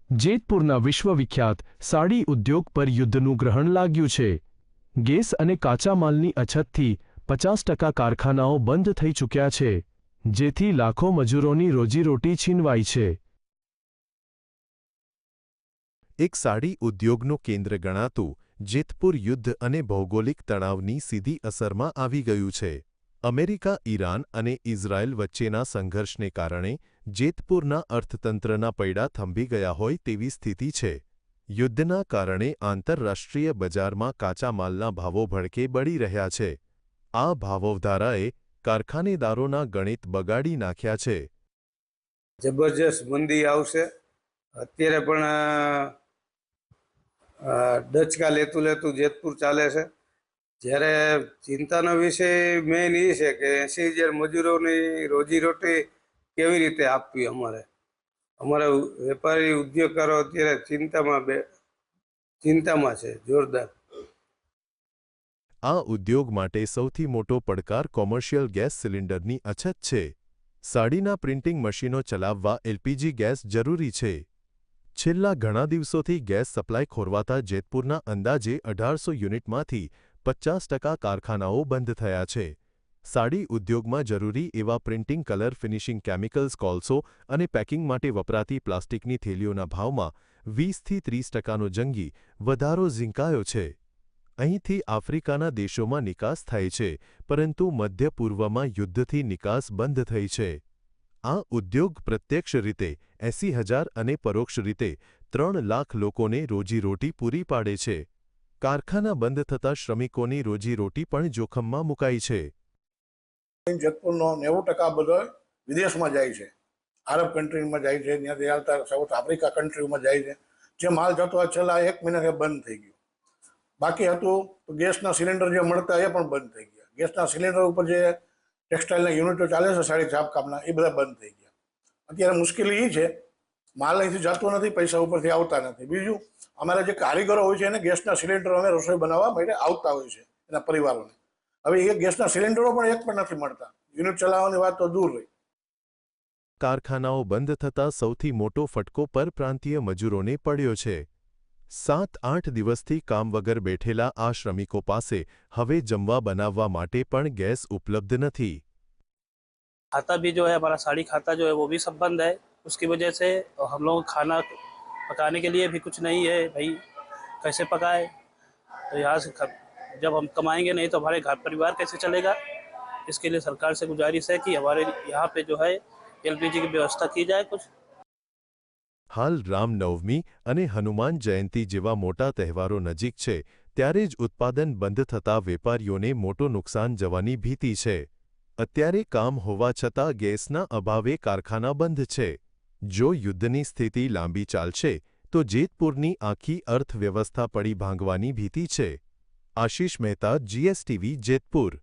જેતપુરના વિશ્વવિખ્યાત સાડી ઉદ્યોગ પર યુદ્ધનું ગ્રહણ લાગ્યું છે। ગેસ અને કાચા માલની અછતથી 50% કારખાનાઓ બંધ થઈ ચૂક્યા છે, જેથી લાખો મજૂરોની રોજીરોટી છીનવાઈ છે। એક સાડી ઉદ્યોગનું કેન્દ્ર ગણાતું જેતપુર યુદ્ધ અને ભૌગોલિક તણાવની સીધી અસરમાં આવી ગયું છે। અમેરિકા, ઈરાન અને ઇઝરાયલ વચ્ચેના સંઘર્ષને કારણે જેતપુરના અર્થતંત્રના પૈડા થંભી ગયા હોય તેવી સ્થિતિ છે। યુદ્ધના કારણે આંતરરાષ્ટ્રીય બજારમાં કાચા માલના ભાવો ભડકે બળી રહ્યા છે। આ ભાવવધારાએ કારખાનેદારોના ગણિત બગાડી નાખ્યા છે। જબરજસ્ત મંદી આવશે। અત્યારે પણ ડચકા લેતું લેતું જેતપુર ચાલે છે। જ્યારે ચિંતાનો વિષય મેઇન એ છે કે 80,000 મજૂરોની રોજીરોટી કેવી રીતે આપવી। અમારા વેપારી ઉદ્યોગકારો અત્યારે ચિંતામાં છે જોરદાર। આ ઉદ્યોગ માટે સૌથી મોટો પડકાર કોમર્શિયલ ગેસ સિલિન્ડરની અછત છે। સાડીના પ્રિન્ટિંગ મશીનો ચલાવવા એલપીજી ગેસ જરૂરી છે। છેલ્લા ઘણા દિવસોથી ગેસ સપ્લાય ખોરવાતા જેતપુરના અંદાજે 1800 યુનિટમાંથી 50% કારખાનાઓ બંધ થયા છે। સાડી ઉદ્યોગમાં જરૂરી એવા પ્રિન્ટિંગ, કલર, ફિનિશિંગ કેમિકલ્સ, કોલસો અને પેકિંગ માટે વપરાતી પ્લાસ્ટિકની થેલીઓના ભાવમાં 20થી 30%નો જંગી વધારો ઝીંકાયો છે। અહીંથી આફ્રિકાના દેશોમાં નિકાસ થાય છે, પરંતુ મધ્ય પૂર્વમાં યુદ્ધથી નિકાસ બંધ થઈ છે। આ ઉદ્યોગ પ્રત્યક્ષ રીતે 80,000 અને પરોક્ષ રીતે 3 લાખ લોકોને રોજીરોટી પૂરી પાડે છે। કારખાના બંધ થતાં શ્રમિકોની રોજીરોટી પણ જોખમમાં મુકાઈ છે। જેતપુરનો 90% બધો વિદેશમાં જાય છે। આરબ કન્ટ્રીમાં જાય છે, ત્યાંથી આવતા સાઉથ આફ્રિકા કન્ટ્રીમાં જાય છે। જે માલ જતો આ છેલ્લા 1 મહિનાથી બંધ થઈ ગયો। બાકી હતું તો ગેસના સિલિન્ડર જે મળતા એ પણ બંધ થઈ ગયા। ગેસના સિલિન્ડર ઉપર જે ટેક્સટાઇલના યુનિટો ચાલે છે, સાડી છાપકામના, એ બધા બંધ થઈ ગયા। અત્યારે મુશ્કેલી એ છે માલ અહીંથી જતો નથી, પૈસા ઉપરથી આવતા નથી। બીજું, અમારા જે કારીગરો હોય છે એને ગેસના સિલિન્ડર અમે રસોઈ બનાવવા માટે આવતા હોય છે એના પરિવારોને। હવે એ ગેસના સિલિન્ડરો પણ એક પણ નથી મળતા। યુનિટ ચલાવવાની વાત તો દૂર રહી। કારખાનાઓ બંધ થતાં સૌથી મોટો ફટકો પરપ્રાંતીય મજૂરોને પડ્યો છે। 7-8 દિવસથી કામ વગર બેઠેલા આ શ્રમિકો પાસે હવે જમવા બનાવવા માટે પણ ગેસ ઉપલબ્ધ નથી। खाता भी जो है हमारा साड़ी खाता जो है वो भी सब बंद है। उसकी वजह से हम लोग खाना पकाने के लिए भी कुछ नहीं है भाई, कैसे पकाए। तो यहाँ से जब हम कमाएंगे नहीं तो हमारे घर परिवार कैसे चलेगा। इसके लिए सरकार से गुजारिश है कि हमारे यहाँ पे जो है एलपीजी की व्यवस्था की जाए कुछ। હાલ રામનવમી અને હનુમાન જયંતી જેવા મોટા તહેવારો નજીક છે, ત્યારે જ ઉત્પાદન બંધ થતાં વેપારીઓને મોટો નુકસાન જવાની ભીતિ છે। અત્યારે કામ હોવા છતાં ગેસના અભાવે કારખાના બંધ છે। જો યુદ્ધની સ્થિતિ લાંબી ચાલશે તો જેતપુરની આખી અર્થવ્યવસ્થા પડી ભાંગવાની ભીતિ છે। આશિષ મહેતા, GSTV, જેતપુર।